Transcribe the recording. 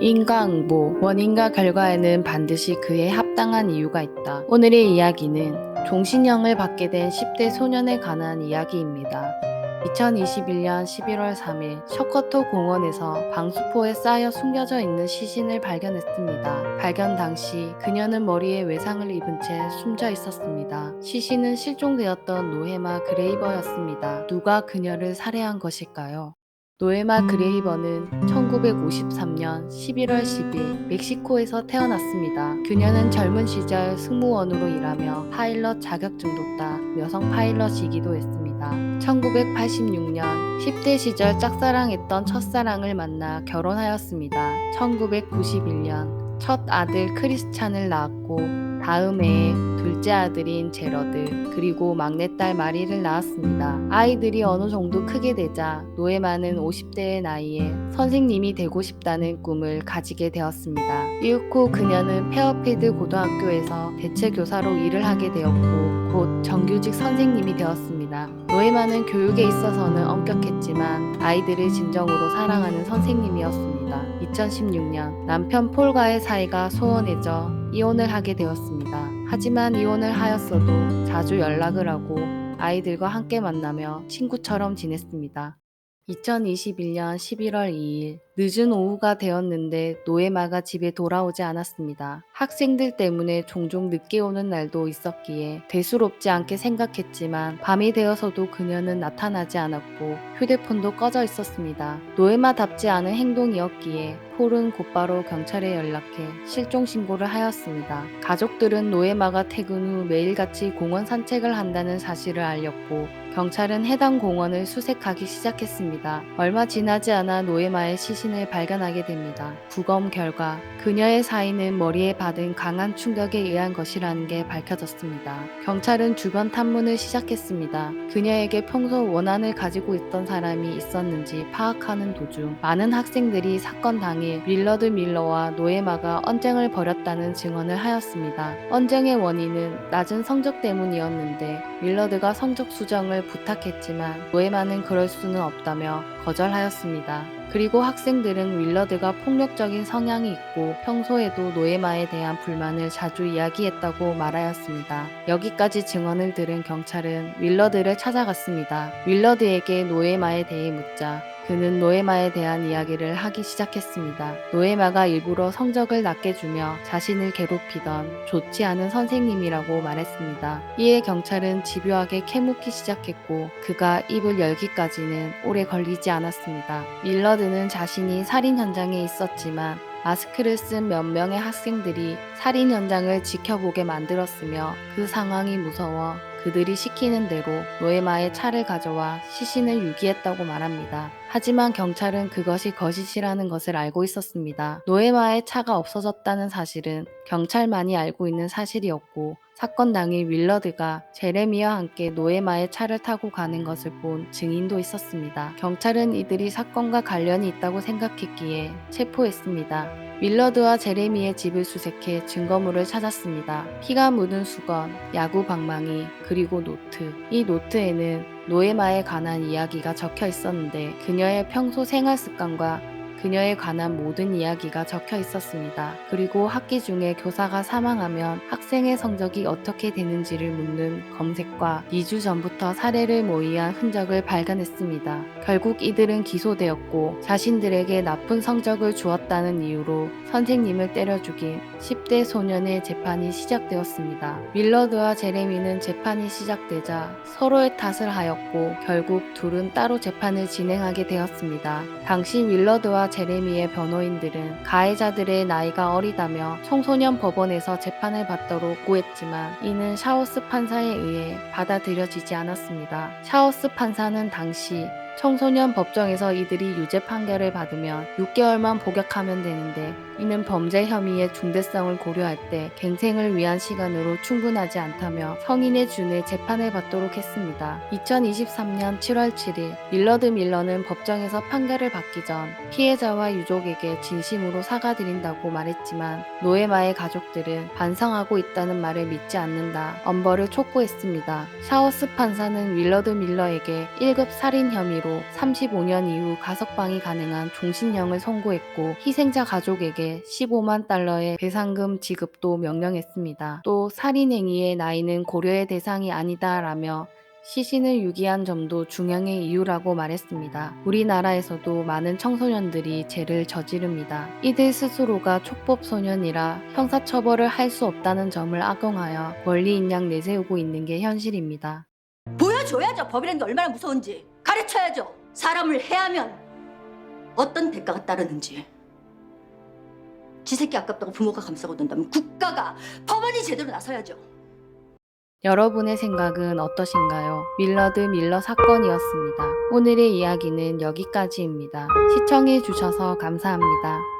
인과응보, 원인과 결과에는 반드시 그에 합당한 이유가 있다. 오늘의 이야기는 종신형을 받게 된 10대 소년에 관한 이야기입니다. 2021년 11월 3일 셔커토 공원에서 방수포에 쌓여 숨겨져 있는 시신을 발견했습니다. 발견 당시 그녀는 머리에 외상을 입은 채 숨져 있었습니다. 시신은 실종되었던 노헤마 그레이버였습니다. 누가 그녀를 살해한 것일까요? 노에마 그레이버는 1953년 11월 10일 멕시코에서 태어났습니다. 그녀는 젊은 시절 승무원으로 일하며 파일럿 자격증도 따 여성 파일럿이기도 했습니다. 1986년 10대 시절 짝사랑했던 첫사랑을 만나 결혼하였습니다. 1991년 첫 아들 크리스찬을 낳았고 다음 해에 둘째 아들인 제러드 그리고 막내딸 마리를 낳았습니다. 아이들이 어느 정도 크게 되자 노에마는 50대의 나이에 선생님이 되고 싶다는 꿈을 가지게 되었습니다. 이후 그녀는 페어필드 고등학교에서 대체교사로 일을 하게 되었고 곧 정규직 선생님이 되었습니다. 노에마는 교육에 있어서는 엄격했지만 아이들을 진정으로 사랑하는 선생님이었습니다. 2016년 남편 폴과의 사이가 소원해져 이혼을 하게 되었습니다. 하지만 이혼을 하였어도 자주 연락을 하고 아이들과 함께 만나며 친구처럼 지냈습니다. 2021년 11월 2일 늦은 오후가 되었는데 노에마가 집에 돌아오지 않았습니다. 학생들 때문에 종종 늦게 오는 날도 있었기에 대수롭지 않게 생각했지만 밤이 되어서도 그녀는 나타나지 않았고 휴대폰도 꺼져 있었습니다. 노에마답지 않은 행동이었기에 폴은 곧바로 경찰에 연락해 실종 신고를 하였습니다. 가족들은 노에마가 퇴근 후 매일같이 공원 산책을 한다는 사실을 알렸고 경찰은 해당 공원을 수색하기 시작했습니다. 얼마 지나지 않아 노에마의 시신을 발견하게 됩니다. 부검 결과 그녀의 사인은 머리에 받은 강한 충격에 의한 것이라는 게 밝혀졌습니다. 경찰은 주변 탐문을 시작했습니다. 그녀에게 평소 원한을 가지고 있던 사람이 있었는지 파악하는 도중 많은 학생들이 사건 당일 밀러드 밀러와 노에마가 언쟁을 벌였다는 증언을 하였습니다. 언쟁의 원인은 낮은 성적 때문이었는데 밀러드가 성적 수정을 부탁했지만 노에마는 그럴 수는 없다며 거절하였습니다. 그리고 학생들은 윌러드가 폭력적인 성향이 있고 평소에도 노에마에 대한 불만을 자주 이야기했다고 말하였습니다. 여기까지 증언을 들은 경찰은 윌러드를 찾아갔습니다. 윌러드에게 노에마에 대해 묻자 그는 노에마에 대한 이야기를 하기 시작했습니다. 노에마가 일부러 성적을 낮게 주며 자신을 괴롭히던 좋지 않은 선생님이라고 말했습니다. 이에 경찰은 집요하게 캐묻기 시작했고 그가 입을 열기까지는 오래 걸리지 않았습니다. 밀러드는 자신이 살인 현장에 있었지만 마스크를 쓴 몇 명의 학생들이 살인 현장을 지켜보게 만들었으며 그 상황이 무서워 그들이 시키는 대로 노에마의 차를 가져와 시신을 유기했다고 말합니다. 하지만 경찰은 그것이 거짓이라는 것을 알고 있었습니다. 노에마의 차가 없어졌다는 사실은 경찰만이 알고 있는 사실이었고 사건 당일 윌러드가 제레미와 함께 노에마의 차를 타고 가는 것을 본 증인도 있었습니다. 경찰은 이들이 사건과 관련이 있다고 생각했기에 체포했습니다. 윌러드와 제레미의 집을 수색해 증거물을 찾았습니다. 피가 묻은 수건, 야구 방망이, 그리고 노트. 이 노트에는 노에마에 관한 이야기가 적혀 있었는데 그녀의 평소 생활 습관과 그녀에 관한 모든 이야기가 적혀 있었습니다. 그리고 학기 중에 교사가 사망하면 학생의 성적이 어떻게 되는지를 묻는 검색과 2주 전부터 사례를 모의한 흔적을 발견했습니다. 결국 이들은 기소되었고 자신들에게 나쁜 성적을 주었다는 이유로 선생님을 때려 죽인 10대 소년의 재판이 시작되었습니다. 밀러드와 제레미는 재판이 시작되자 서로의 탓을 하였고 결국 둘은 따로 재판을 진행하게 되었습니다. 당시 밀러드와 제레미의 변호인들은 가해자들의 나이가 어리다며 청소년 법원에서 재판을 받도록 구했지만 이는 샤오스 판사에 의해 받아들여지지 않았습니다. 샤오스 판사는 당시 청소년 법정에서 이들이 유죄 판결을 받으면 6개월만 복역하면 되는데 이는 범죄 혐의의 중대성을 고려할 때 갱생을 위한 시간으로 충분하지 않다며 성인의 준에 재판을 받도록 했습니다. 2023년 7월 7일 밀러드 밀러는 법정에서 판결을 받기 전 피해자와 유족에게 진심으로 사과드린다고 말했지만 노에마의 가족들은 반성하고 있다는 말을 믿지 않는다 엄벌을 촉구했습니다. 샤오스 판사는 밀러드 밀러에게 1급 살인 혐의로 판사도 35년 이후 가석방이 가능한 종신형을 선고했고 희생자 가족에게 15만 달러의 배상금 지급도 명령했습니다. 또 살인행위의 나이는 고려의 대상이 아니다라며 시신을 유기한 점도 중형의 이유라고 말했습니다. 우리나라에서도 많은 청소년들이 죄를 저지릅니다. 이들 스스로가 촉법 소년이라 형사처벌을 할 수 없다는 점을 악용하여 권리인 양 내세우고 있는 게 현실입니다. 보여줘야죠. 법이라는 게 얼마나 무서운지. 가르쳐야죠. 사람을 해하면 어떤 대가가 따르는지. 지 새끼 아깝다고 부모가 감싸고 논다면 국가가, 법원이 제대로 나서야죠. 여러분의 생각은 어떠신가요? 밀러드 밀러 사건이었습니다. 오늘의 이야기는 여기까지입니다. 시청해 주셔서 감사합니다.